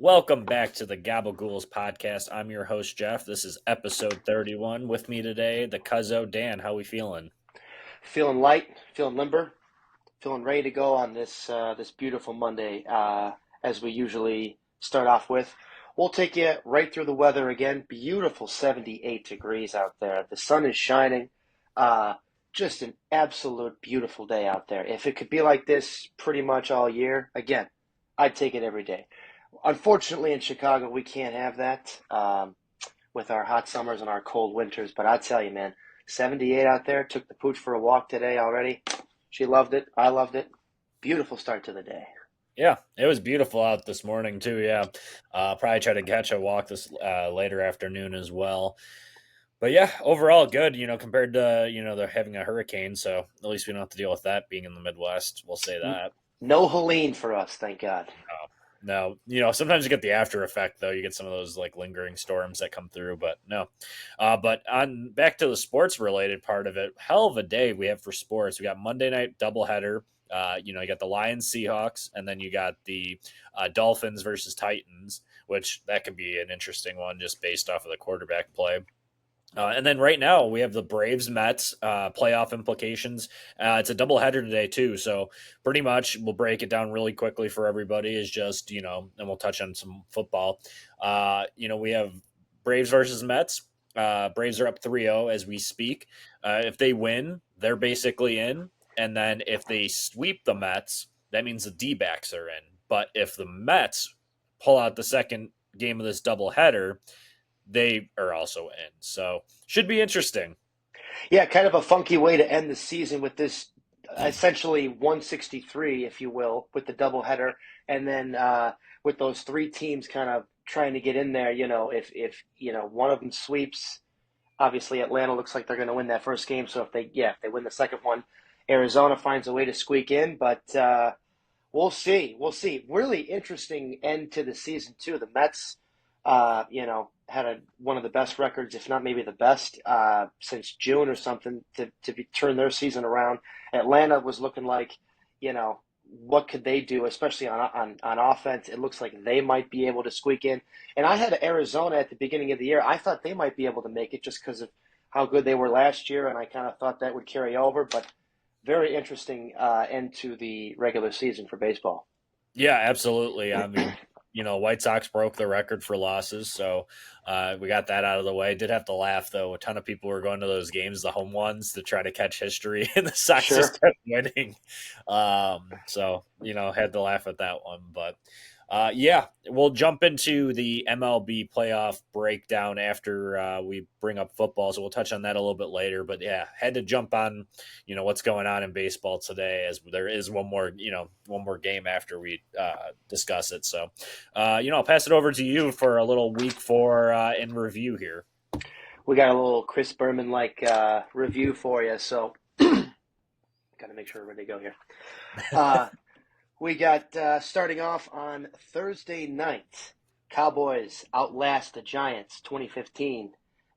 Welcome back to the Gabagools Podcast. I'm your host, Jeff. This is episode 31. With me today, the Cuzzo, Dan. How we feeling? Feeling light, feeling limber, feeling ready to go on this beautiful Monday. As we usually start off with, we'll take you right through the weather again. Beautiful 78 degrees out there. The sun is shining. Just an absolute beautiful day out there. If it could be like this pretty much all year, again, I'd take it every day. Unfortunately, in Chicago, we can't have that with our hot summers and our cold winters. But I tell you, man, 78 out there. Took the pooch for a walk today already. She loved it. I loved it. Beautiful start to the day. Yeah, it was beautiful out this morning too. Yeah, probably try to catch a walk this later afternoon as well. But yeah, overall good. Compared to they're having a hurricane, so at least we don't have to deal with that being in the Midwest. We'll say that. No Helene for us, thank God. No, sometimes you get the after effect though. You get some of those like lingering storms that come through, but no. But on back to the sports related part of it, hell of a day we have for sports. We got Monday night doubleheader. You got the Lions Seahawks, and then you got the Dolphins versus Titans, which that could be an interesting one just based off of the quarterback play. And then right now we have the Braves Mets playoff implications. It's a doubleheader today too, so pretty much we'll break it down really quickly for everybody. Is just and we'll touch on some football. We have Braves versus Mets. Braves are up 3-0 as we speak. If they win, they're basically in, and then if they sweep the Mets, that means the D-backs are in. But if the Mets pull out the second game of this doubleheader, they are also in. So should be interesting. Yeah, kind of a funky way to end the season with this essentially 163, if you will, with the doubleheader, and then with those three teams kind of trying to get in there. If one of them sweeps, obviously Atlanta looks like they're going to win that first game. So if they win the second one, Arizona finds a way to squeak in. But we'll see. Really interesting end to the season too. The Mets, had one of the best records, if not maybe the best, since June or something to turn their season around. Atlanta was looking like, what could they do, especially on offense? It looks like they might be able to squeak in. And I had Arizona at the beginning of the year. I thought they might be able to make it just because of how good they were last year, and I kind of thought that would carry over. But very interesting end to the regular season for baseball. Yeah, absolutely. I mean, White Sox broke the record for losses, so we got that out of the way. Did have to laugh, though. A ton of people were going to those games, the home ones, to try to catch history, and the Sox just kept winning. So, had to laugh at that one. But, we'll jump into the MLB playoff breakdown after we bring up football, so we'll touch on that a little bit later. But, yeah, had to jump on, what's going on in baseball today, as there is one more game after we discuss it. So, I'll pass it over to you for a little week 4 in review here. We got a little Chris Berman-like review for you, so got to make sure we're ready to go here. We got starting off on Thursday night, Cowboys outlast the Giants 2015.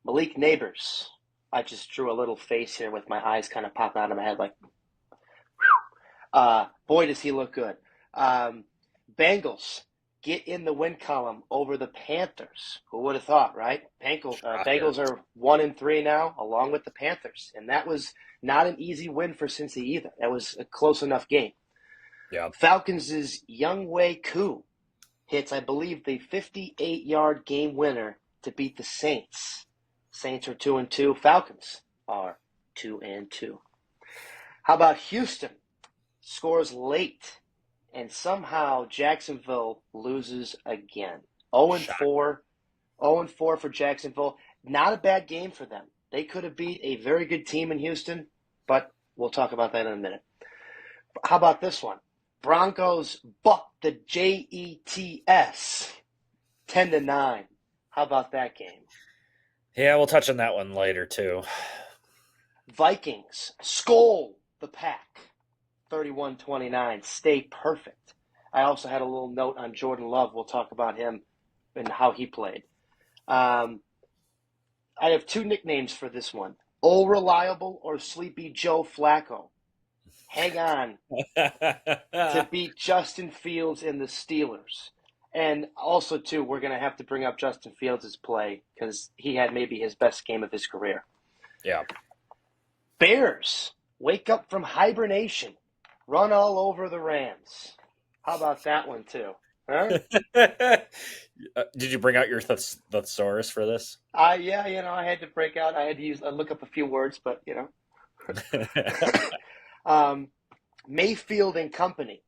Malik Neighbors. I just drew a little face here with my eyes kind of popping out of my head like, boy, does he look good. Bengals get in the win column over the Panthers. Who would have thought, right? Bengals are 1-3 now, along with the Panthers. And that was not an easy win for Cincy either. That was a close enough game. Yeah. Falcons' Younghoe Koo hits, I believe, the 58-yard game winner to beat the Saints. Saints are 2-2. Falcons are 2-2. How about Houston scores late, and somehow Jacksonville loses again? 0-4. 0-4 for Jacksonville. Not a bad game for them. They could have beat a very good team in Houston, but we'll talk about that in a minute. How about this one? Broncos buck the Jets 10-9. How about that game? Yeah, we'll touch on that one later too. Vikings skull the Pack 31-29. Stay perfect. I also had a little note on Jordan Love. We'll talk about him and how he played. I have two nicknames for this one. Old Reliable or Sleepy Joe Flacco. Hang on to beat Justin Fields and the Steelers. And also, too, we're going to have to bring up Justin Fields' play because he had maybe his best game of his career. Yeah. Bears, wake up from hibernation. Run all over the Rams. How about that one, too? Huh? Did you bring out your thesaurus for this? Yeah, I had to break out. I had to look up a few words, but, um, Mayfield and company.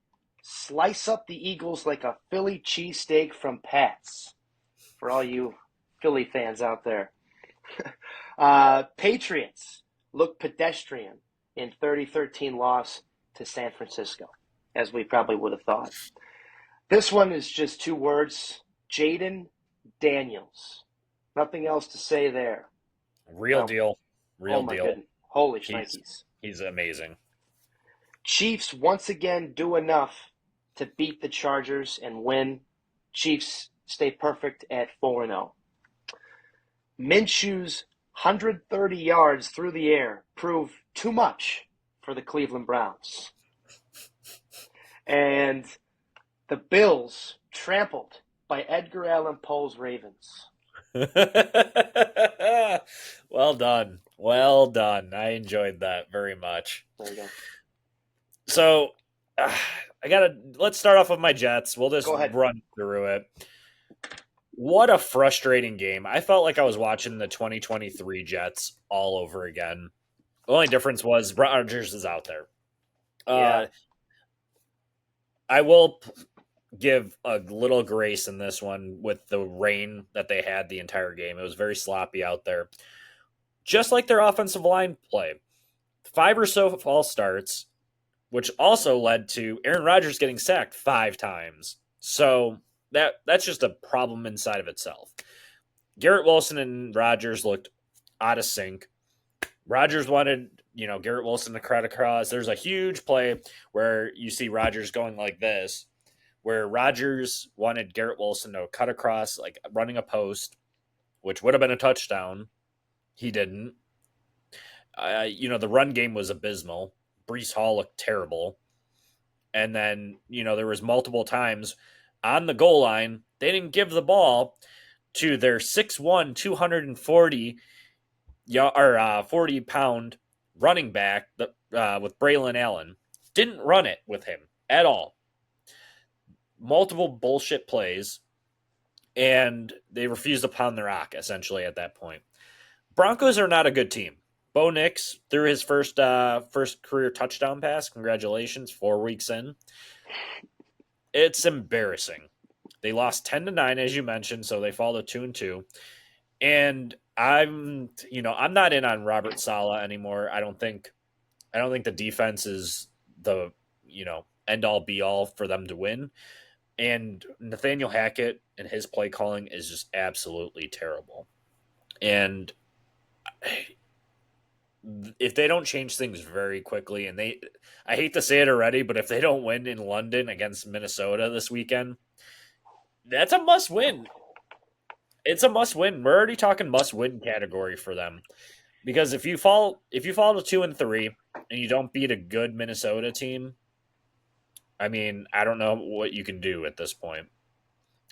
Slice up the Eagles like a Philly cheesesteak from Pat's. For all you Philly fans out there. Patriots look pedestrian in 30-13 loss to San Francisco, as we probably would have thought. This one is just two words, Jaden Daniels. Nothing else to say there. Real deal. Oh my goodness. Holy shnikes. He's amazing. Chiefs once again do enough to beat the Chargers and win. Chiefs stay perfect at 4-0. Minshew's 130 yards through the air prove too much for the Cleveland Browns. And the Bills trampled by Edgar Allan Poe's Ravens. Well done. Well done. I enjoyed that very much. There you go. So, let's start off with my Jets. We'll just Go ahead. run through it. What a frustrating game. I felt like I was watching the 2023 Jets all over again. The only difference was Rodgers is out there. Yeah. I will give a little grace in this one with the rain that they had the entire game. It was very sloppy out there. Just like their offensive line play. 5 or so false starts, which also led to Aaron Rodgers getting sacked 5 times. So that's just a problem inside of itself. Garrett Wilson and Rodgers looked out of sync. Rodgers wanted, Garrett Wilson to cut across. There's a huge play where you see Rodgers going like this, where Rodgers wanted Garrett Wilson to cut across, like running a post, which would have been a touchdown. He didn't. The run game was abysmal. Breece Hall looked terrible. And then, there was multiple times on the goal line, they didn't give the ball to their 6'1", 240 40-pound running back with Braylon Allen. Didn't run it with him at all. Multiple bullshit plays, and they refused to pound the rock, essentially, at that point. Broncos are not a good team. Bo Nix threw his first career touchdown pass. Congratulations, 4 weeks in. It's embarrassing. They lost 10-9, as you mentioned, so they fall to 2-2. And I'm not in on Robert Saleh anymore. I don't think the defense is the, end all be all for them to win. And Nathaniel Hackett and his play calling is just absolutely terrible. And if they don't change things very quickly, and I hate to say it already, but if they don't win in London against Minnesota this weekend, that's a must win. It's a must win. We're already talking must win category for them, because if you fall to 2-3 and you don't beat a good Minnesota team, I mean, I don't know what you can do at this point.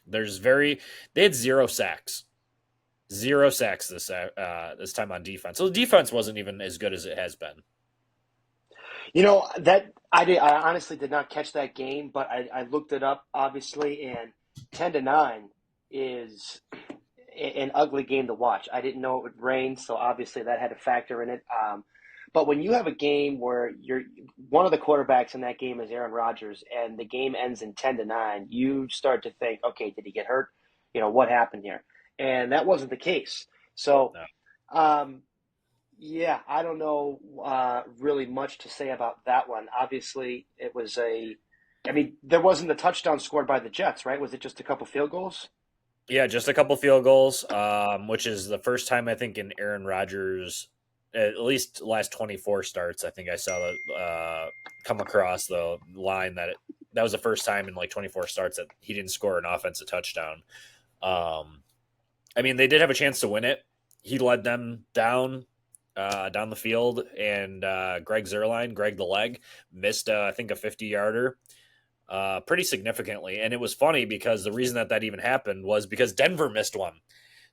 They had 0 sacks. 0 sacks this time on defense. So the defense wasn't even as good as it has been. That I honestly did not catch that game, but I looked it up, obviously, and 10-9 is an ugly game to watch. I didn't know it would rain, so obviously that had a factor in it. But when you have a game where one of the quarterbacks in that game is Aaron Rodgers, and the game ends in 10-9, you start to think, okay, did he get hurt? What happened here? And that wasn't the case. So, No. yeah, I don't know really much to say about that one. Obviously, it was there wasn't a touchdown scored by the Jets, right? Was it just a couple field goals? Yeah, just a couple field goals, which is the first time I think in Aaron Rodgers, at least the last 24 starts, I think I saw that come across the line that was the first time in like 24 starts that he didn't score an offensive touchdown. They did have a chance to win it. He led them down the field, and Greg the Leg, missed, I think, a 50-yarder. pretty significantly. And it was funny because the reason that even happened was because Denver missed one.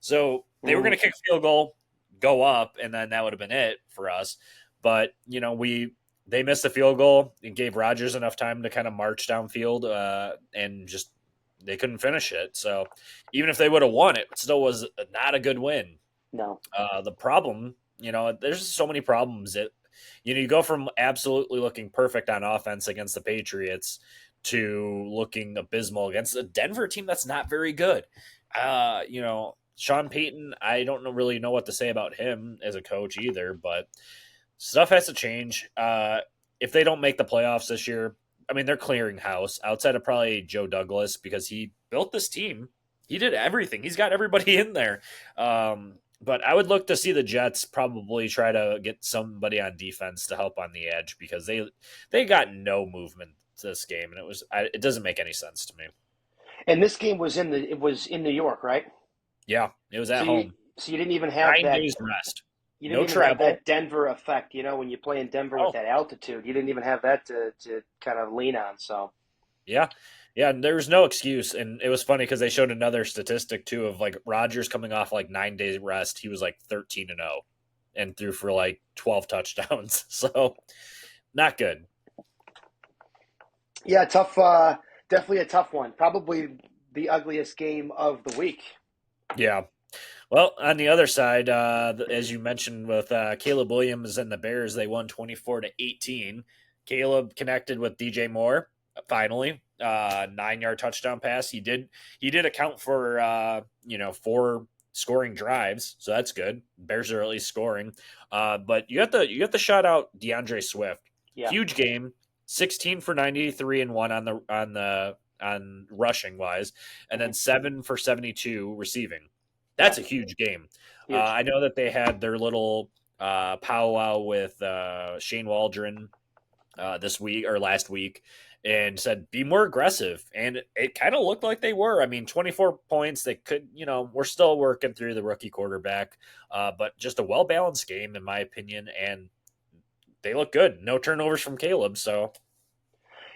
So they were going Mm, to kick field goal, go up, and then that would have been it for us. But they missed the field goal and gave Rodgers enough time to kind of march downfield, and just they couldn't finish it. So even if they would have won, it still was not a good win. no. The problem, there's so many problems that you go from absolutely looking perfect on offense against the Patriots to looking abysmal against a Denver team that's not very good. Sean Payton, I don't really know what to say about him as a coach either, but stuff has to change. If they don't make the playoffs this year, I mean, they're clearing house outside of probably Joe Douglas because he built this team. He did everything. He's got everybody in there. But I would look to see the Jets probably try to get somebody on defense to help on the edge because they got no movement to this game, and it doesn't make any sense to me. And this game was in New York, right? Yeah, it was So at you home. so you didn't even have 9 days rest, you didn't no even have travel. that Denver effect, when you play in Denver with Oh, that altitude. You didn't even have that to kind of lean on. So yeah. Yeah, and there was no excuse. And it was funny because they showed another statistic too of like Rodgers coming off like 9 days rest. He was like 13-0 and threw for like 12 touchdowns. So not good. yeah, tough. Definitely a tough one. Probably the ugliest game of the week. Yeah. Well, on the other side, as you mentioned with Caleb Williams and the Bears, they won 24-18. Caleb connected with DJ Moore finally, 9-yard touchdown pass. He did account for 4 scoring drives, so that's good. Bears are at least scoring. But you got the shout out DeAndre Swift, Yeah, huge game, 16 for 93 and one on rushing wise, and hmm then 7 for 72 receiving. yeah, That's a huge game. huge. I know that they had their little powwow with Shane Waldron this week or last week and said be more aggressive, and it kind of looked like they were. I mean, 24 points. They could, we're still working through the rookie quarterback, but just a well balanced game in my opinion, and they look good. No turnovers from Caleb, so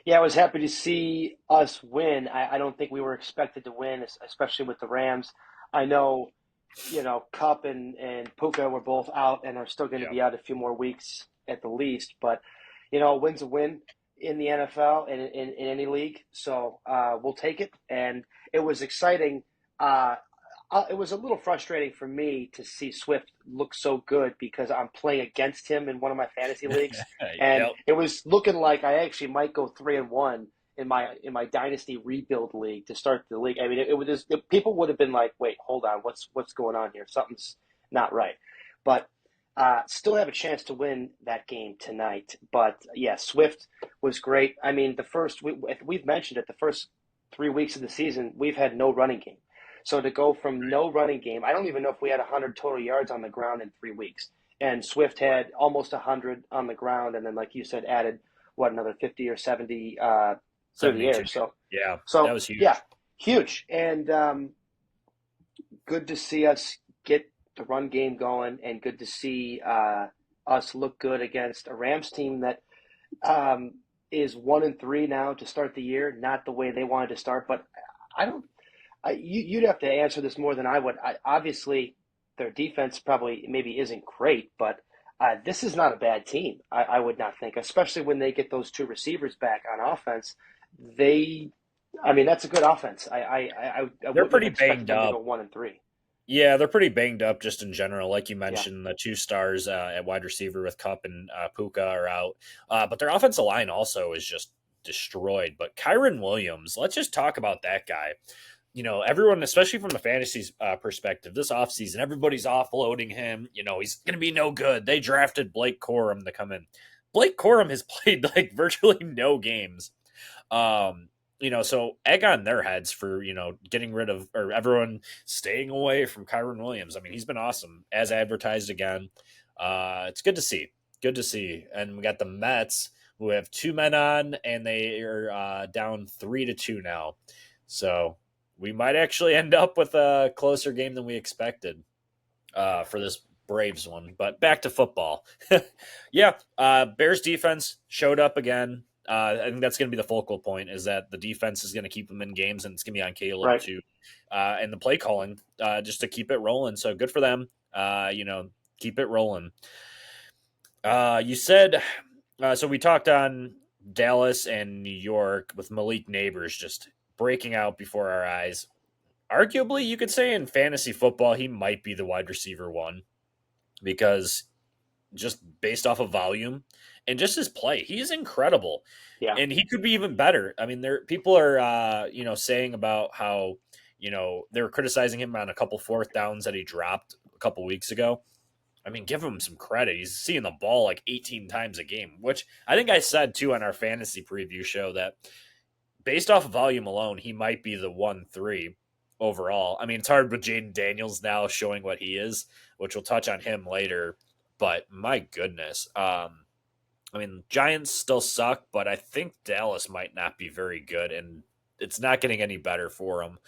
Yeah, I was happy to see us win. I don't think we were expected to win, especially with the Rams. I know, Cup and Puka were both out and are still going to yeah. be out a few more weeks at the least. But, a win's a win in the NFL and in any league. So we'll take it. And it was exciting. Uh, it was a little frustrating for me to see Swift look so good because I'm playing against him in one of my fantasy leagues, and Yep. it was looking like I actually might go 3-1 in my dynasty rebuild league to start the league. I mean, it was just, people would have been like, "Wait, hold on, what's going on here? Something's not right." But still have a chance to win that game tonight. But yeah, Swift was great. I mean, we've mentioned it, the first 3 weeks of the season, we've had no running game. So to go from no running game, I don't even know if we had 100 total yards on the ground in 3 weeks. And Swift had almost 100 on the ground, and then, like you said, added another 50 or 70 through the 72. air. So, Yeah, that so was yeah, huge. huge, and good to see us get the run game going, and good to see us look good against a Rams team that um, is 1-3 now to start the year. Not the way they wanted to start, but I don't. You'd have to answer this more than I would. Obviously, their defense probably maybe isn't great, but this is not a bad team. I would not think, especially when they get those two receivers back on offense. They, I mean, that's a good offense. I They're wouldn't have pretty expected banged them to go up. 1-3. Yeah, they're pretty banged up just in general. Like you Yeah, mentioned, the 2 stars at wide receiver with Cup and Puka are out. But their offensive line also is just destroyed. But Kyron Williams, let's just talk about that guy. Everyone, especially from the fantasy perspective, this offseason, everybody's offloading him. He's going to be no good. They drafted Blake Corum to come in. Blake Corum has played like virtually no games. So egg on their heads for, getting rid of or everyone staying away from Kyron Williams. I mean, he's been awesome as advertised again. It's good to see. Good to see. And we got the Mets who have 2 men on and they are down 3-2 now. So we might actually end up with a closer game than we expected for this Braves one. But back to football. Yeah, Bears defense showed up again. I think that's going to be the focal point, is that the defense is going to keep them in games, and it's going to be on Caleb Right. to and the play calling just to keep it rolling. So good for them. Keep it rolling. You said so. We talked on Dallas and New York with Malik Neighbors just breaking out before our eyes. Arguably, you could say in fantasy football, he might be the wide receiver one, because just based off of volume and just his play, he's incredible, Yeah. and he could be even better. I mean, there people are saying about how they were criticizing him on a couple fourth downs that he dropped a couple weeks ago. I mean, give him some credit. He's seeing the ball like 18 times a game, which I think I said too on our fantasy preview show that based off of volume alone, he might be the 1-3 overall. I mean, it's hard with Jaden Daniels now showing what he is, which we'll touch on him later. But my goodness, I mean, Giants still suck, but I think Dallas might not be very good, and it's not getting any better for them.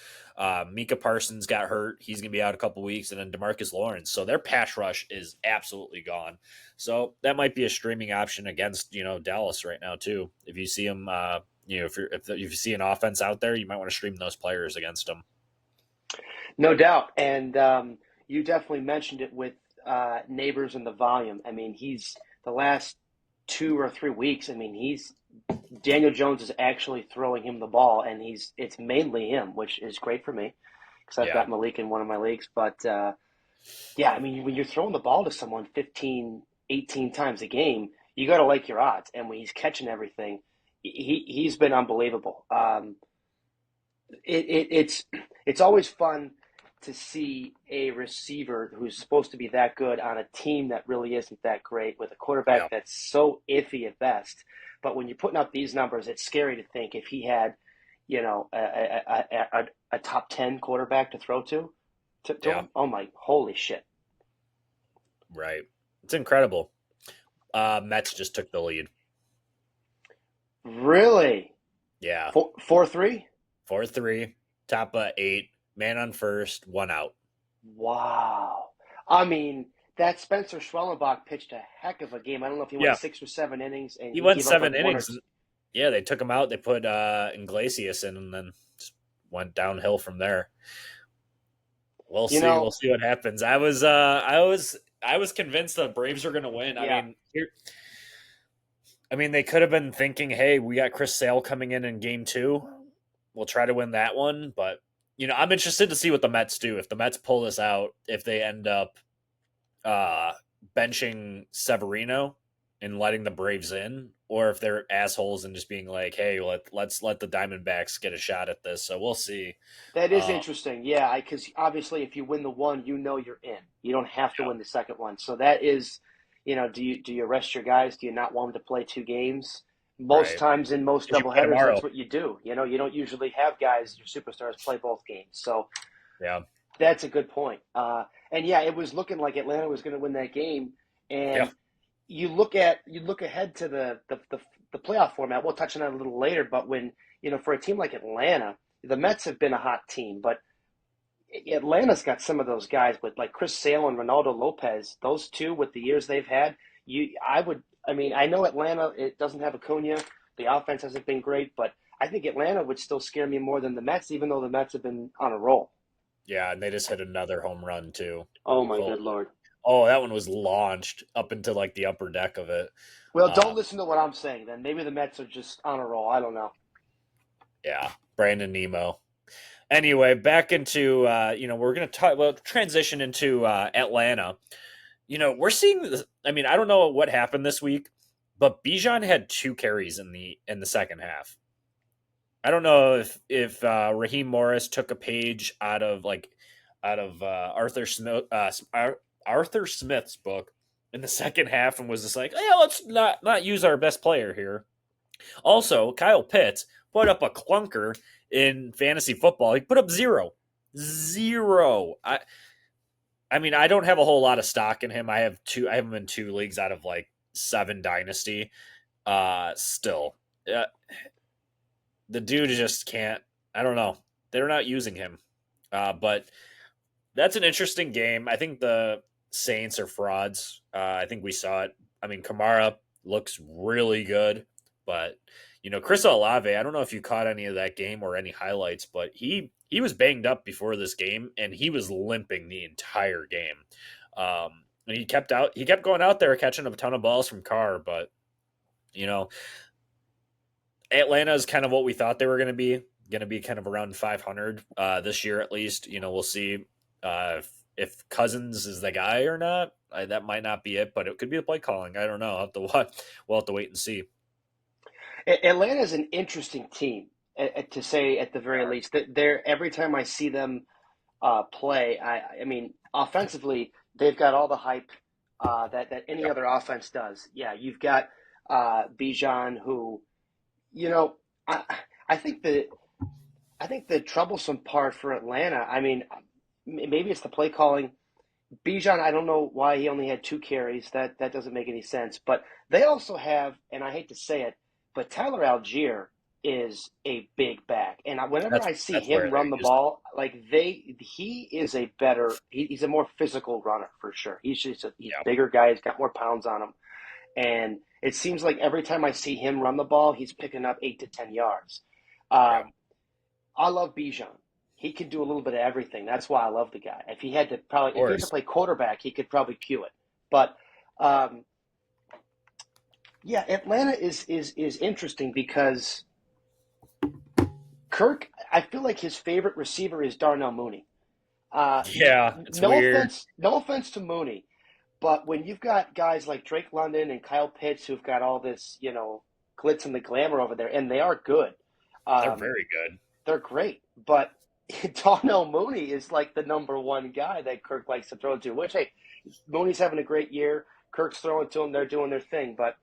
Micah Parsons got hurt; he's going to be out a couple weeks, and then Demarcus Lawrence. So their pass rush is absolutely gone. So that might be a streaming option against Dallas right now too. If you see them, if you see an offense out there, you might want to stream those players against them. No doubt. And you definitely mentioned it with Neighbors and the volume. I mean, he's the last 2 or 3 weeks. I mean, Daniel Jones is actually throwing him the ball, and it's mainly him, which is great for me because I've got Malik in one of my leagues. But yeah, I mean, when you're throwing the ball to someone 15, 18 times a game, you got to like your odds. And when he's catching everything, he's been unbelievable. It's always fun to see a receiver who's supposed to be that good on a team that really isn't that great, with a quarterback that's so iffy at best. But when you're putting up these numbers, it's scary to think if he had, a top 10 quarterback to throw to him. Oh my, holy shit! Right, it's incredible. Mets just took the lead. Really? Yeah. 4-3. 4-3, top 8, man on first, 1 out. Wow. I mean, that Spencer Schwellenbach pitched a heck of a game. I don't know if he went 6 or 7 innings. And he went gave 7 up like innings. Yeah, they took him out. They put Iglesias in, and then just went downhill from there. We'll see. We'll see what happens. I was convinced the Braves were going to win. Yeah. I mean, they could have been thinking, "Hey, we got Chris Sale coming in Game 2. We'll try to win that one." But I'm interested to see what the Mets do. If the Mets pull this out, if they end up benching Severino and letting the Braves in, or if they're assholes and just being like, "Hey, let's let the Diamondbacks get a shot at this." So we'll see. That is interesting, yeah, because obviously if you win the one, you're in. You don't have to win the second one. So that is, do you rest your guys? Do you not want them to play 2 games? Most times in most doubleheaders, that's what you do. You don't usually have guys, your superstars, play both games. So yeah, that's a good point. And yeah, it was looking like Atlanta was going to win that game. And you look ahead to the playoff format. We'll touch on that a little later. But when for a team like Atlanta, the Mets have been a hot team, but Atlanta's got some of those guys with like Chris Sale and Ronaldo Lopez. Those two, with the years they've had, I know Atlanta, it doesn't have Acuna. The offense hasn't been great, but I think Atlanta would still scare me more than the Mets, even though the Mets have been on a roll. Yeah, and they just hit another home run too. Oh my good Lord! Oh, that one was launched up into like the upper deck of it. Well, don't listen to what I'm saying then. Maybe the Mets are just on a roll. I don't know. Yeah, Brandon Nemo. Anyway, back into we're going to transition into Atlanta. We're seeing this. I mean, I don't know what happened this week, but Bijan had 2 carries in the second half. I don't know if Raheem Morris took a page out of Arthur Smith's book in the second half and was just like, yeah, let's not use our best player here. Also, Kyle Pitts put up a clunker in fantasy football. He put up 0. I mean, I don't have a whole lot of stock in him. I have him in 2 leagues out of like 7 dynasty. Still, the dude just can't. I don't know. They're not using him. But that's an interesting game. I think the Saints are frauds. I think we saw it. I mean, Kamara looks really good, but Chris Olave, I don't know if you caught any of that game or any highlights, but he was banged up before this game, and he was limping the entire game. And he kept going out there catching a ton of balls from Carr, but you know, Atlanta is kind of what we thought they were going to be kind of around 500 this year at least. We'll see if Cousins is the guy or not. That might not be it, but it could be the play calling. I don't know. We'll have to wait and see. Atlanta is an interesting team, to say at the very least. That they're every time I see them play, I mean, offensively, they've got all the hype that any Yep. other offense does. Yeah, you've got Bijan, who, you know, I I think the troublesome part for Atlanta. I mean, maybe it's the play calling. Bijan, I don't know why he only had two carries. That doesn't make any sense. But they also have, and I hate to say it, but Tyler Algier is a big back, and whenever That's I see that's where him they're run the using. ball, like he is a better, he's a more physical runner for sure. He's a Yeah. bigger guy. He's got more pounds on him, and it seems like every time I see him run the ball, he's picking up 8 to 10 yards. Yeah. Um, I love Bijan. He can do a little bit of everything. That's why I love the guy. Of If he had to course. play quarterback, he could probably cue it. But um, yeah, Atlanta is interesting because Kirk. I feel like his favorite receiver is Darnell Mooney. Uh, Yeah, it's no weird. offense, no offense to Mooney, but when you've got guys like Drake London and Kyle Pitts who've got all this, glitz and the glamour over there, and they are good. They're Um, very good. They're great, but Darnell Mooney is like the number one guy that Kirk likes to throw to. Which, hey, Mooney's having a great year. Kirk's throwing to him. They're doing their thing. But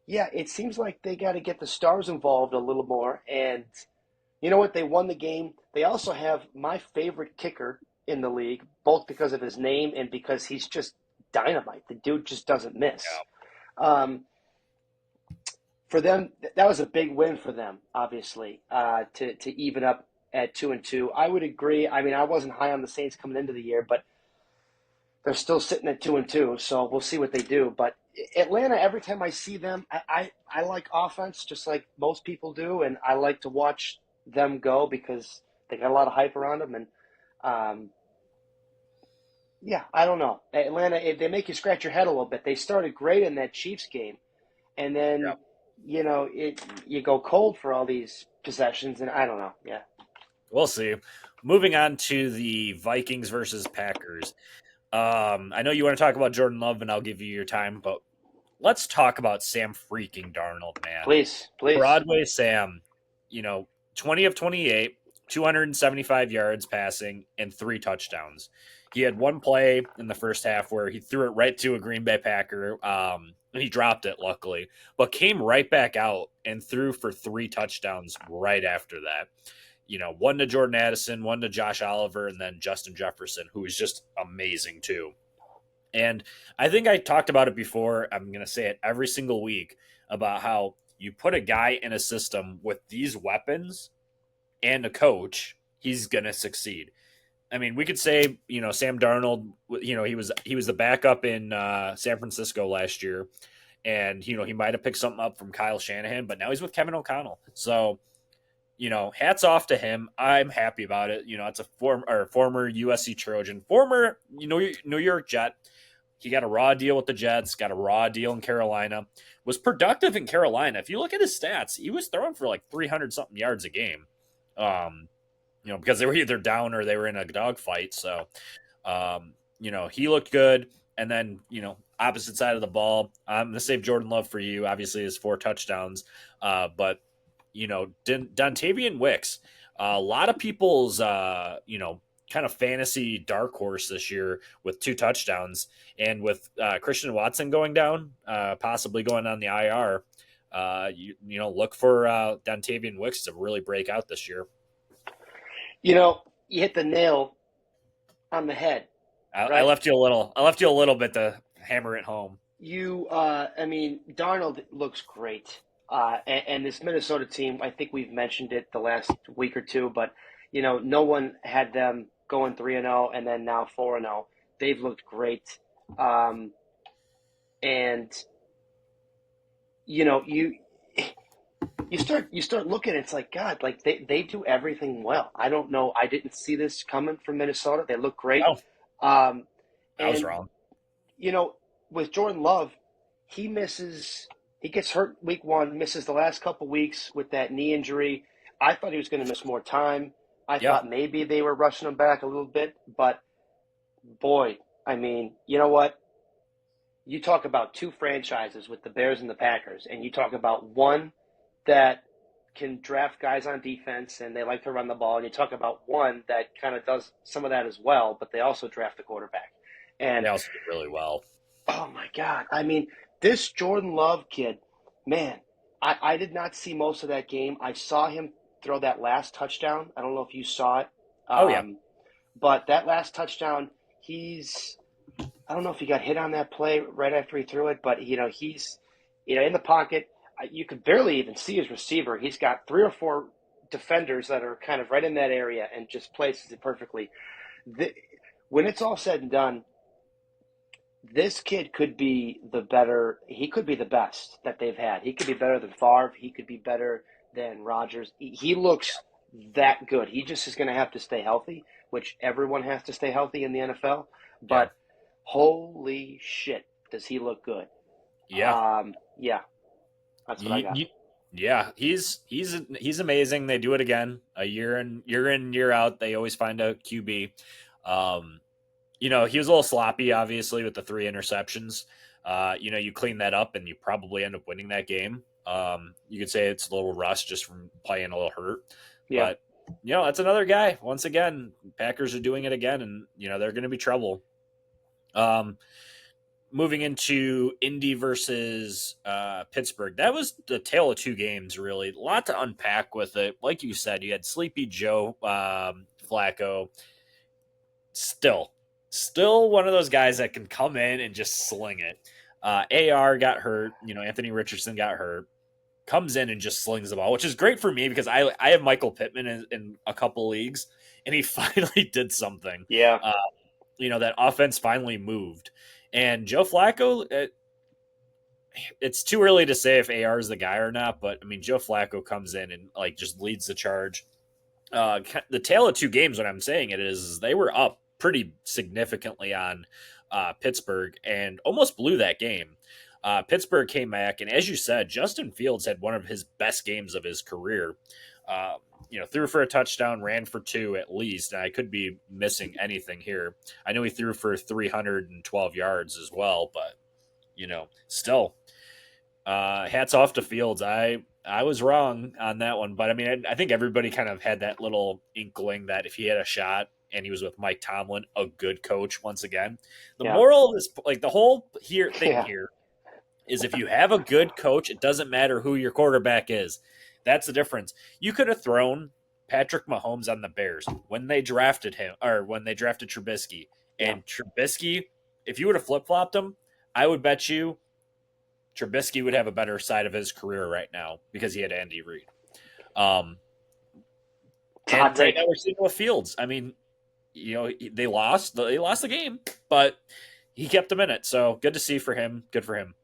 yeah, it seems like they got to get the stars involved a little more. And you know what? They won the game. They also have my favorite kicker in the league, both because of his name and because he's just dynamite. The dude just doesn't miss. Um, for them, that was a big win for them, obviously, to even up at 2-2. I would agree. I mean, I wasn't high on the Saints coming into the year, but they're still sitting at 2-2, so we'll see what they do. But Atlanta, every time I see them, I like offense just like most people do, and I like to watch them go because they got a lot of hype around them. And um, yeah, I don't know. Atlanta, they make you scratch your head a little bit. They started great in that Chiefs game, and Yeah. then you go cold for all these possessions, and I don't know. Yeah, We'll see. Moving on to the Vikings versus Packers. I know you want to talk about Jordan Love, and I'll give you your time, but let's talk about Sam freaking Darnold, man. please, please. Broadway Sam, you know, 20 of 28, 275 yards passing, and 3 touchdowns. He had one play in the first half where he threw it right to a Green Bay Packer, and he dropped it, luckily, but came right back out and threw for 3 touchdowns right after that. One to Jordan Addison, one to Josh Oliver, and then Justin Jefferson, who is just amazing too. And I think I talked about it before. I'm going to say it every single week about how you put a guy in a system with these weapons and a coach, he's going to succeed. I mean, we could say, Sam Darnold, he was the backup in San Francisco last year, and he might have picked something up from Kyle Shanahan, but now he's with Kevin O'Connell. So, hats off to him. I'm happy about it. It's a former USC Trojan, former New York Jet. He got a raw deal with the Jets, got a raw deal in Carolina, was productive in Carolina. If you look at his stats, he was throwing for like 300 something yards a game. Um, because they were either down or they were in a dogfight. So, he looked good. And then, opposite side of the ball, I'm going to save Jordan Love for you. Obviously, his 4 touchdowns. But, Dontavian Wicks, a lot of people's, kind of fantasy dark horse this year with 2 touchdowns. And with Christian Watson going down, possibly going on the IR, look for Dontavian Wicks to really break out this year. You hit the nail on the head, I right? left you a little. I left you a little bit to hammer it home. I mean, Darnold looks great. And this Minnesota team, I think we've mentioned it the last week or two, but, no one had them going 3-0 and then now 4-0. They've looked great. And, you you start looking. It's like God, like they do everything well. I don't know. I didn't see this coming from Minnesota. They look great. Oh, Um, I was and wrong. you know, with Jordan Love, he misses. He gets hurt week one, misses the last couple weeks with that knee injury. I thought he was going to miss more time. I Yeah. thought maybe they were rushing him back a little bit, but boy, I mean, you know what? You talk about two franchises with the Bears and the Packers, and you talk about one that can draft guys on defense and they like to run the ball, and you talk about one that kind of does some of that as well, but they also draft the quarterback. They And also did really well. oh my God, I mean, this Jordan Love kid, man, I did not see most of that game. I saw him throw that last touchdown. I don't know if you saw it, Oh, yeah. but that last touchdown, I don't know if he got hit on that play right after he threw it, but he's in the pocket. You could barely even see his receiver. He's got three or four defenders that are kind of right in that area and just places it perfectly. The, when it's all said and done, this kid could be the better. He could be the best that they've had. He could be better than Favre. He could be better than Rodgers. He looks that good. He just is going to have to stay healthy, which everyone has to stay healthy in the NFL. Yeah. But holy shit, does he look good? Yeah. Yeah, that's what I got. Yeah, he's amazing. They do it again, a year in, year out. They always find a QB. Um, he was a little sloppy, obviously, with the 3 interceptions. You clean that up, and you probably end up winning that game. You could say it's a little rust just from playing a little hurt, Yeah, but that's another guy. Once again, Packers are doing it again, and they're going to be trouble. Um, Moving into Indy versus Pittsburgh, that was the tale of 2 games, really. A lot to unpack with it. Like you said, you had Sleepy Joe Flacco. Still one of those guys that can come in and just sling it. AR got hurt. Anthony Richardson got hurt. Comes in and just slings the ball, which is great for me because I have Michael Pittman in a couple leagues, and he finally did something. yeah, That offense finally moved. And Joe Flacco, it's too early to say if AR is the guy or not, but I mean, Joe Flacco comes in and just leads the charge. The tale of 2 games, what I'm saying it is they were up pretty significantly on Pittsburgh and almost blew that game. Pittsburgh came back, and as you said, Justin Fields had one of his best games of his career. Threw for a touchdown, ran for 2 at least, and I could be missing anything here. I know he threw for 312 yards as well, but still, hats off to Fields. I was wrong on that one, but I mean, I think everybody kind of had that little inkling that if he had a shot and he was with Mike Tomlin, a good coach once again. The yeah, moral is the whole thing yeah, here is if you have a good coach, it doesn't matter who your quarterback is. That's the difference. You could have thrown Patrick Mahomes on the Bears when they drafted him, or when they drafted Trubisky. yeah. And Trubisky, if you would have flip flopped him, I would bet you Trubisky would have a better side of his career right now because he had Andy Reid. And right now we're seeing with Fields. I mean, they lost the game, but he kept them in it. So good to see for him. Good for him.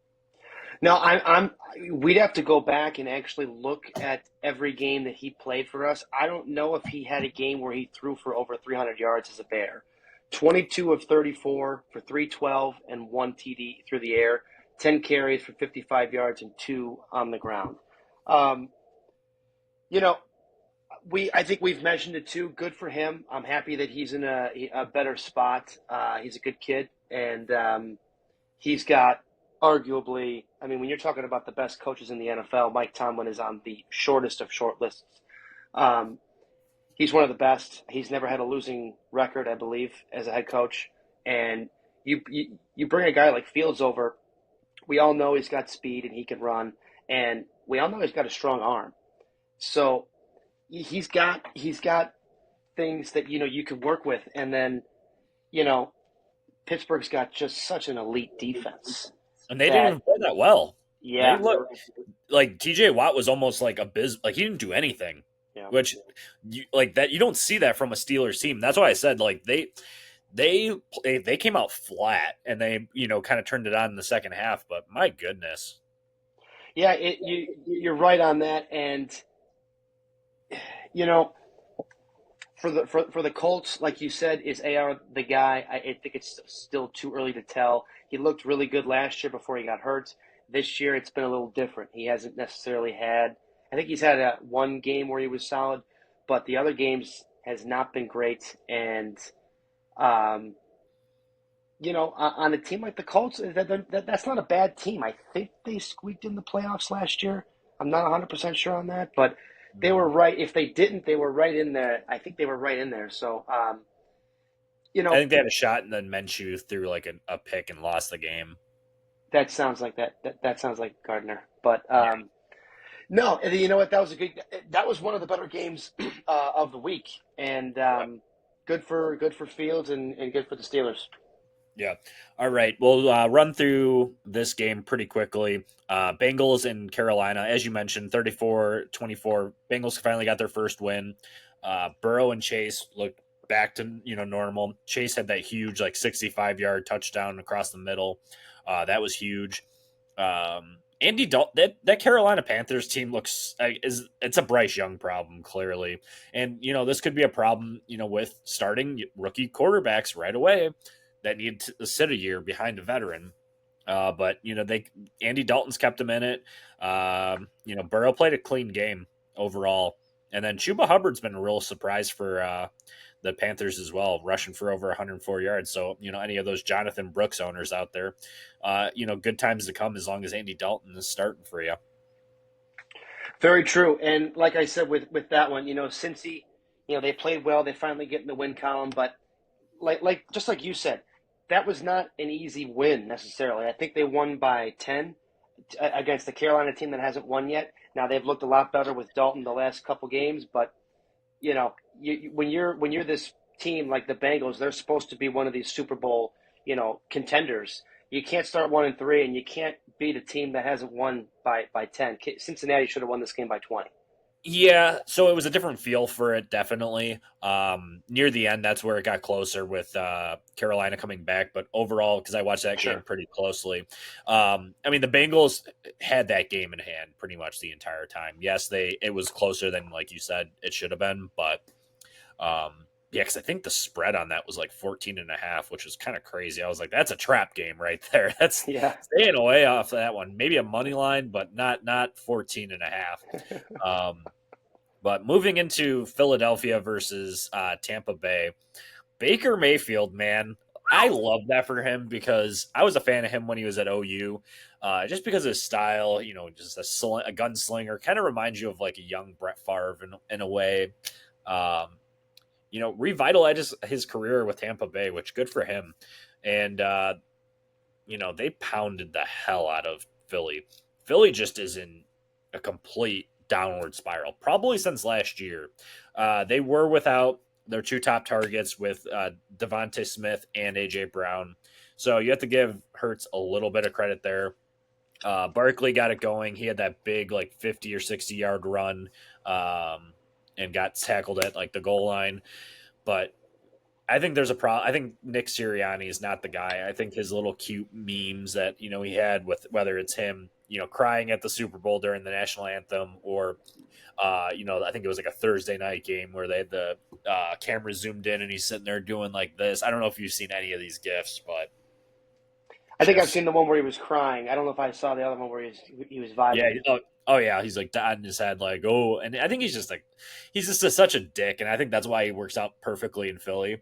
No, We'd have to go back and actually look at every game that he played for us. I don't know if he had a game where he threw for over 300 yards as a Bear. 22 of 34 for 312 and 1 TD through the air. 10 carries for 55 yards and 2 on the ground. I think we've mentioned it too. Good for him. I'm happy that he's in a better spot. He's a good kid, and he's got arguably. I mean, when you're talking about the best coaches in the NFL, Mike Tomlin is on the shortest of short lists. He's one of the best. He's never had a losing record, I believe, as a head coach. And you bring a guy like Fields over. We all know he's got speed and he can run, and we all know he's got a strong arm. So he's got things that you can work with, and then Pittsburgh's got just such an elite defense, and they didn't even play that well. Yeah, they look like T.J. Watt was almost like like he didn't do anything, yeah. Which you don't see that from a Steelers team. That's why I said they came out flat and they kind of turned it on in the second half. But my goodness. Yeah, you're right on that, and you know, for the Colts, like you said, is AR the guy? I think it's still too early to tell. He looked really good last year before he got hurt. This year, it's been a little different. He hasn't necessarily had. I think he's had one game where he was solid, but the other games has not been great. And um, on a team like the Colts, that's not a bad team. I think they squeaked in the playoffs last year. I'm not 100% sure on that, but they were Mhm. right. If they didn't, they were right in there. I think they were right in there. So, you I know, think they had a shot, and then Minshew threw like a pick and lost the game. that sounds like that sounds like Gardner. But Yeah. no, and you know what? That was a good. That was one of the better games of the week, and good for Fields and good for the Steelers. Yeah. All right. We'll run through this game pretty quickly. Bengals and Carolina, as you mentioned, 34-24. Bengals finally got their first win. Burrow and Chase looked back to normal. Chase had that huge 65-yard touchdown across the middle. That was huge. Andy Dalton, that Carolina Panthers team looks it's a Bryce Young problem clearly, and this could be a problem with starting rookie quarterbacks right away that need to sit a year behind a veteran. But they Andy Dalton's kept him in it. Burrow played a clean game overall, and then Chuba Hubbard's been a real surprise for the Panthers as well, rushing for over 104 yards. So any of those Jonathan Brooks owners out there, good times to come as long as Andy Dalton is starting for you. Very true. And like I said with that one, Cincy, they played well. They finally get in the win column, but just like you said, that was not an easy win necessarily. I think they won by 10 against the Carolina team that hasn't won yet. Now they've looked a lot better with Dalton the last couple games, but when you're this team like the Bengals, they're supposed to be one of these Super Bowl contenders. You can't start 1-3, and you can't beat a team that hasn't won by 10. Cincinnati should have won this game by 20. Yeah, so it was a different feel for it, definitely. Near the end, that's where it got closer with Carolina coming back. But overall, because I watched that game Sure. pretty closely, I mean, the Bengals had that game in hand pretty much the entire time. Yes, it was closer than, like you said, it should have been. But yeah, because I think the spread on that was like 14.5, which was kind of crazy. I was like, that's a trap game right there. That's Yeah. staying away off that one. Maybe a money line, but not 14.5. But moving into Philadelphia versus Tampa Bay, Baker Mayfield, man, I love that for him because I was a fan of him when he was at OU, just because of his style. Just a gunslinger, kind of reminds you of like a young Brett Favre in a way. Um, revitalized his career with Tampa Bay, which good for him. And they pounded the hell out of Philly. Philly just is in a complete downward spiral, probably since last year. They were without their two top targets with Devontae Smith and AJ Brown. So you have to give Hurts a little bit of credit there. Barkley got it going. He had that big 50 or 60-yard run and got tackled at the goal line. But I think there's a problem. I think Nick Sirianni is not the guy. I think his little cute memes that he had with whether it's him crying at the Super Bowl during the national anthem or I think it was like a Thursday night game where they had the camera zoomed in and he's sitting there doing like this. I don't know if you've seen any of these gifs, but I think I've just seen the one where he was crying. I don't know if I saw the other one where he was yeah. vibing. Oh yeah, he's like nodding his head like oh, and I think he's just such a dick, and I think that's why he works out perfectly in Philly,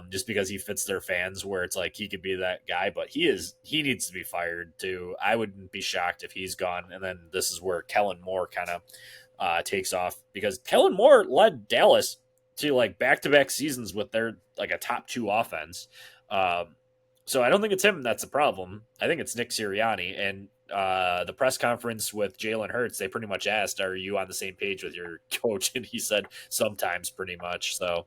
just because he fits their fans where it's like he could be that guy, but he needs to be fired too. I wouldn't be shocked if he's gone, and then this is where Kellen Moore kind of takes off because Kellen Moore led Dallas to back-to-back seasons with their a top two offense. So I don't think it's him that's the problem. I think it's Nick Sirianni. And the press conference with Jalen Hurts, they pretty much asked, "Are you on the same page with your coach?" And he said, "Sometimes, pretty much." So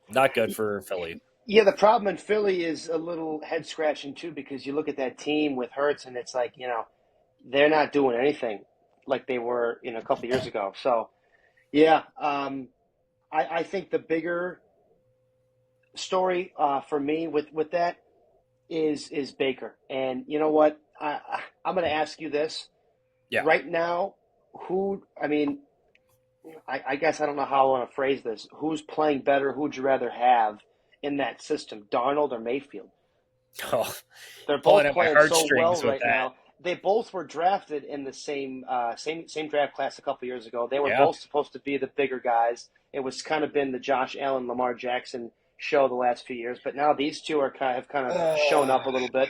not good for Philly. Yeah, the problem in Philly is a little head scratching too because you look at that team with Hurts and it's like they're not doing anything like they were a couple of years ago. So yeah, I think the bigger story for me with that is Baker. And you know what? I'm going to ask you this. Yeah. right now, who? I mean, I guess I don't know how I want to phrase this. Who's playing better? Who'd you rather have in that system, Darnold or Mayfield? Oh, They're pulling both at my playing so well heartstrings with right that. now. They both were drafted in the same draft class a couple years ago. They were Yeah. both supposed to be the bigger guys. It was kind of been the Josh Allen, Lamar Jackson show the last few years, but now these two are have kind of shown up a little bit.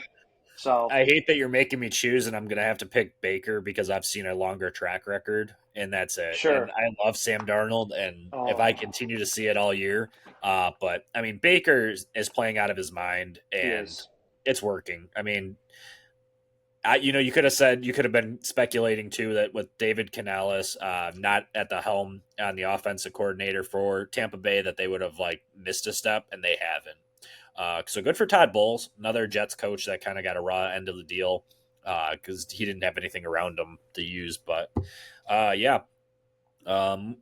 So I hate that you're making me choose, and I'm going to have to pick Baker because I've seen a longer track record, and that's it. And sure. I love Sam Darnold, and if I Oh, continue to see it all year, but I mean, Baker is playing out of his mind, he and is. it's working. I mean, you could have said you could have been speculating too that with David Canales not at the helm on the offensive coordinator for Tampa Bay that they would have like missed a step, and they haven't. So good for Todd Bowles, another Jets coach that kind of got a raw end of the deal because he didn't have anything around him to use. But yeah,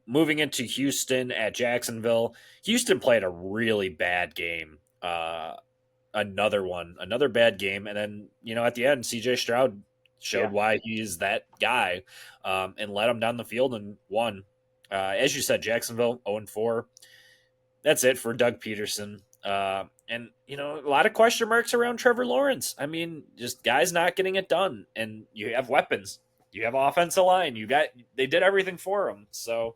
moving into Houston at Jacksonville, Houston played a really bad game. Another bad game, and then at the end, CJ Stroud showed Yeah. why he's that guy, and led him down the field and won. As you said, Jacksonville 0-4. That's it for Doug Peterson. And a lot of question marks around Trevor Lawrence. I mean, just guys not getting it done, and you have weapons, you have offensive line, they did everything for him, so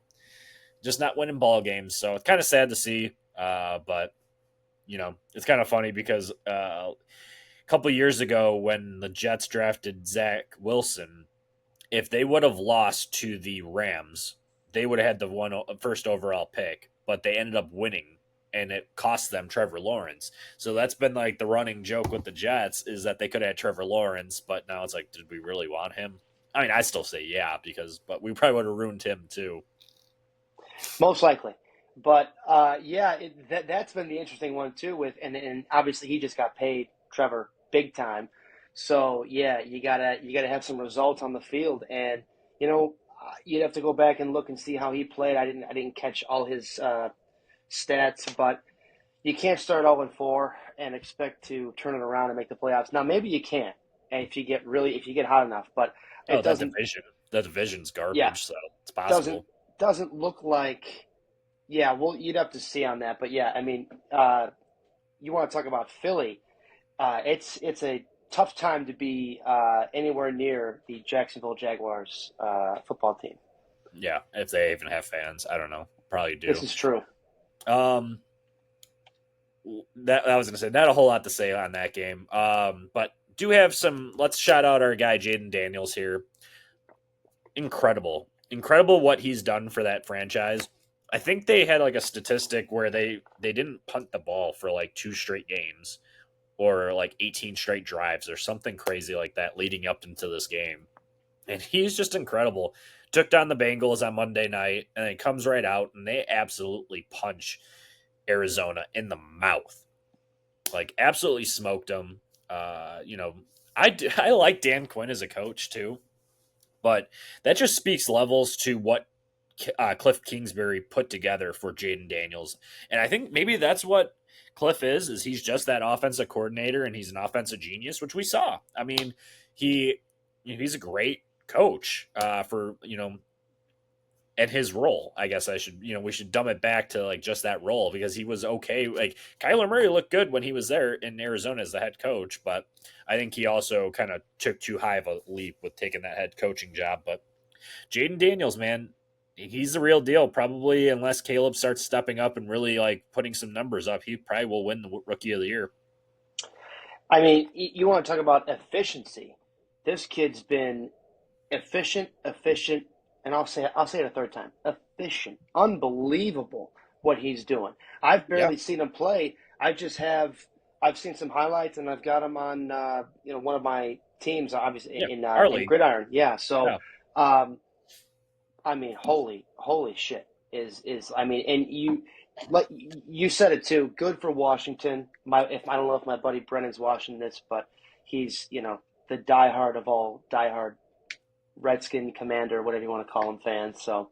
just not winning ball games. So it's kind of sad to see, but it's kind of funny because a couple years ago when the Jets drafted Zach Wilson, if they would have lost to the Rams, they would have had the first overall pick, but they ended up winning and it cost them Trevor Lawrence. So that's been like the running joke with the Jets is that they could have had Trevor Lawrence, but now it's like, did we really want him? I mean, I still say yeah, but we probably would have ruined him too. Most likely. But yeah, that's been the interesting one too. And obviously he just got paid, Trevor, big time. So yeah, you gotta have some results on the field, and you'd have to go back and look and see how he played. I didn't catch all his stats, but you can't start 0-4 and expect to turn it around and make the playoffs. Now maybe you can, and if you get hot enough, but Oh, it doesn't. that division's Yeah, garbage, so it's doesn't possible. doesn't look like. Yeah, well, you'd have to see on that, but yeah, I mean, you want to talk about Philly? It's a tough time to be anywhere near the Jacksonville Jaguars football team. Yeah, if they even have fans, I don't know. Probably This do. is true. Um, that I was gonna say not a whole lot to say on that game. But do have some. Let's shout out our guy Jaden Daniels here. Incredible what he's done for that franchise. I think they had like a statistic where they didn't punt the ball for like 2 straight games or like 18 straight drives or something crazy like that leading up into this game. And he's just incredible. Took down the Bengals on Monday night and then comes right out and they absolutely punch Arizona in the mouth. Like absolutely smoked them. I like Dan Quinn as a coach too, but that just speaks levels to what Cliff Kingsbury put together for Jaden Daniels, and I think maybe that's what Cliff is he's just that offensive coordinator and he's an offensive genius, which we saw. I mean, he's a great coach for and his role. I guess we should dumb it back to like just that role because he was okay. Like Kyler Murray looked good when he was there in Arizona as the head coach, but I think he also kind of took too high of a leap with taking that head coaching job. But Jaden Daniels, man, he's the real deal. Probably unless Caleb starts stepping up and really like putting some numbers up, he probably will win the rookie of the year. I mean, you want to talk about efficiency? This kid's been efficient, and I'll say it a third time. Efficient, unbelievable what he's doing. I've Yeah, barely seen him play. I've seen some highlights, and I've got him on one of my teams, obviously yeah, in Harley. Gridiron. Yeah, so Yeah, um, I mean, holy shit is I mean, and like you said it too. Good for Washington. If I don't know if my buddy Brennan's watching this, but he's the diehard of all diehard Redskin commander, whatever you want to call him, fans. So,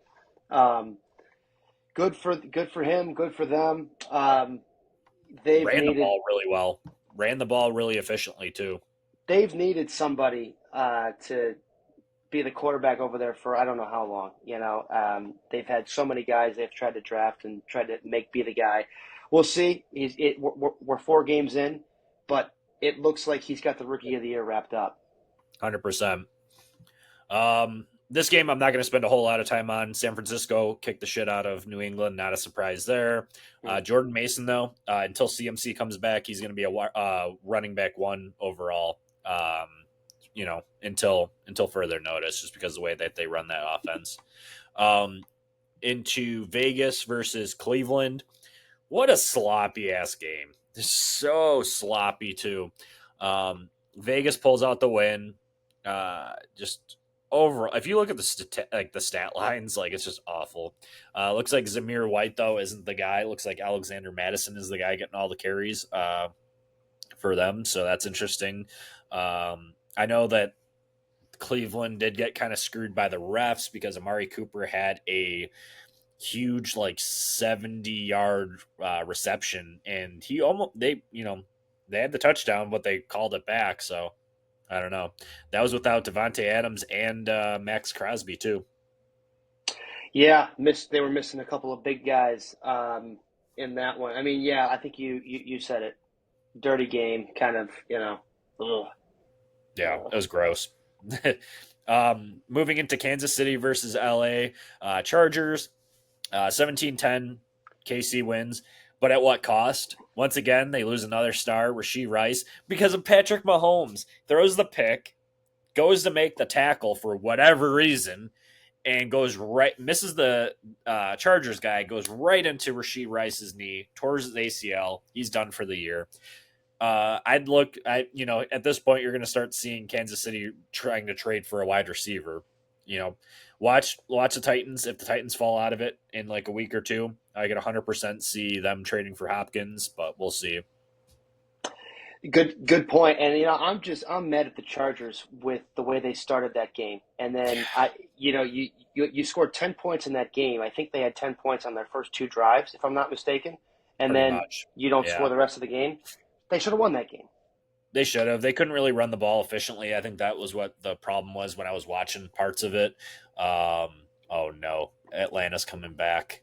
um, good for him. Good for them. They've ran the needed ball really well. Ran the ball really efficiently too. they've needed somebody to be the quarterback over there for I don't know how long. They've had so many guys they've tried to draft and tried to make be the guy. We'll see. We're 4 games in, but it looks like he's got the rookie of the year wrapped up. 100%. This game I'm not going to spend a whole lot of time on. San Francisco kicked the shit out of New England. Not a surprise there. Jordan Mason, though, until CMC comes back, he's going to be a running back 1 overall. Until further notice, just because of the way that they run that offense. Into Vegas versus Cleveland. What a sloppy ass game. So sloppy too. Vegas pulls out the win. Just overall, if you look at the stat lines, like it's just awful. Looks like Zamir White though isn't the guy. Looks like Alexander Madison is the guy getting all the carries for them. So that's interesting. I know that Cleveland did get kind of screwed by the refs because Amari Cooper had a huge 70-yard reception, and they had the touchdown, but they called it back. So I don't know. That was without Devontae Adams and Max Crosby too. Yeah, they were missing a couple of big guys in that one. I mean, yeah, I think you said it. Dirty game, kind of, ugh. Yeah, it was gross. Moving into Kansas City versus LA Chargers, 17-10, KC wins, but at what cost? Once again, they lose another star, Rashee Rice, because of Patrick Mahomes. Throws the pick, goes to make the tackle for whatever reason, and misses the Chargers guy, goes right into Rashee Rice's knee, towards his ACL. He's done for the year. At this point, you're going to start seeing Kansas City trying to trade for a wide receiver. Watch the Titans. If the Titans fall out of it in a week or two, I could 100% see them trading for Hopkins, but we'll see. Good point. And I'm mad at the Chargers with the way they started that game. And then you scored 10 points in that game. I think they had 10 points on their first 2 drives, if I'm not mistaken. And Pretty then much. You don't score the rest of the game. They should have won that game. They should have. They couldn't really run the ball efficiently. I think that was what the problem was when I was watching parts of it. Oh no, Atlanta's coming back.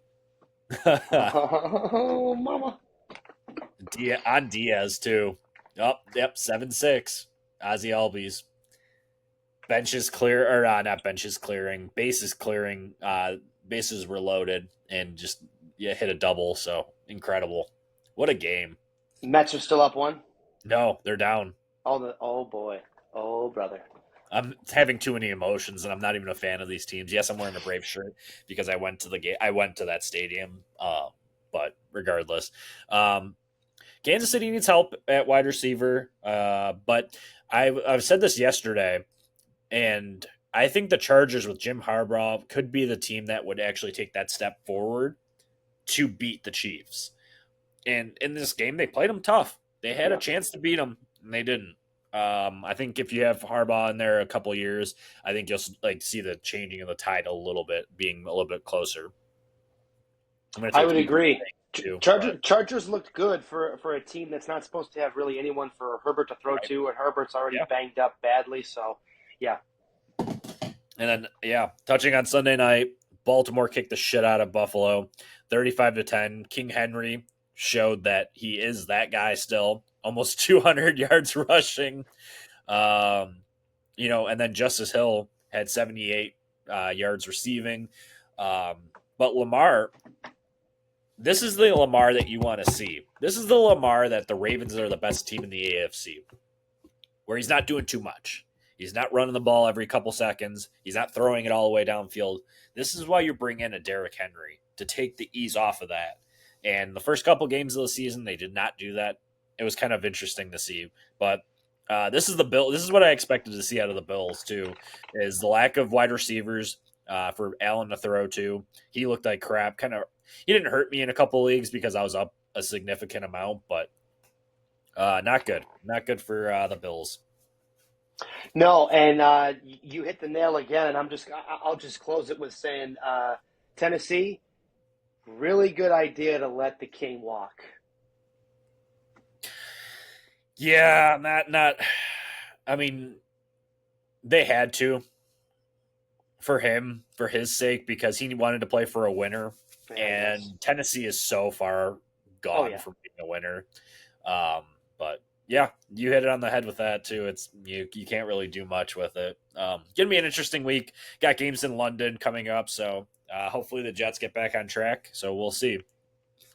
Oh, mama. On Diaz too. Oh, yep, 7-6. Ozzy Albies. Benches clear, or not benches clearing. Bases clearing. Bases were loaded and just hit a double. So incredible. What a game. Mets are still up 1? No, they're down. Oh boy. Oh brother. I'm having too many emotions, and I'm not even a fan of these teams. Yes, I'm wearing a Brave shirt because I went to the game. I went to that stadium. But regardless, Kansas City needs help at wide receiver. But I've said this yesterday, and I think the Chargers with Jim Harbaugh could be the team that would actually take that step forward to beat the Chiefs. And in this game, they played them tough. They had a chance to beat them, and they didn't. I think if you have Harbaugh in there a couple of years, I think you'll see the changing of the tide a little bit, being a little bit closer. I would agree. Chargers looked good for a team that's not supposed to have really anyone for Herbert to throw to, and Herbert's already banged up badly. So, yeah. And then, touching on Sunday night, Baltimore kicked the shit out of Buffalo, 35-10. King Henry showed that he is that guy still, almost 200 yards rushing. And then Justice Hill had 78 yards receiving. But Lamar, this is the Lamar that you want to see. This is the Lamar that the Ravens are the best team in the AFC, where he's not doing too much. He's not running the ball every couple seconds. He's not throwing it all the way downfield. This is why you bring in a Derrick Henry, to take the ease off of that. And the first couple games of the season, they did not do that. It was kind of interesting to see. But this is what I expected to see out of the Bills, too, is the lack of wide receivers for Allen to throw to. He looked like crap. He didn't hurt me in a couple leagues because I was up a significant amount, but not good. Not good for the Bills. No, and you hit the nail again, and I'll just close it with saying Tennessee, really good idea to let the king walk. Yeah, not. I mean, they had to. for him, for his sake, because he wanted to play for a winner, Yeah, I and guess. Tennessee is so far Oh gone yeah. from being a winner. But yeah, you hit it on the head with that too. It's you can't really do much with it. Gonna be an interesting week. Got games in London coming up, so hopefully the Jets get back on track. So we'll see.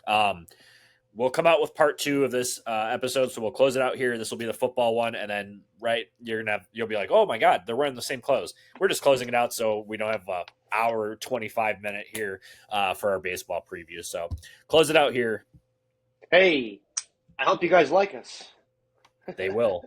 Um, we'll come out with part 2 of this episode, so we'll close it out here. This will be the football one, and then you'll be like, oh my god, they're wearing the same clothes. We're just closing it out so we don't have a hour 25-minute here for our baseball preview. So close it out here. Hey, I hope you guys like us. They will.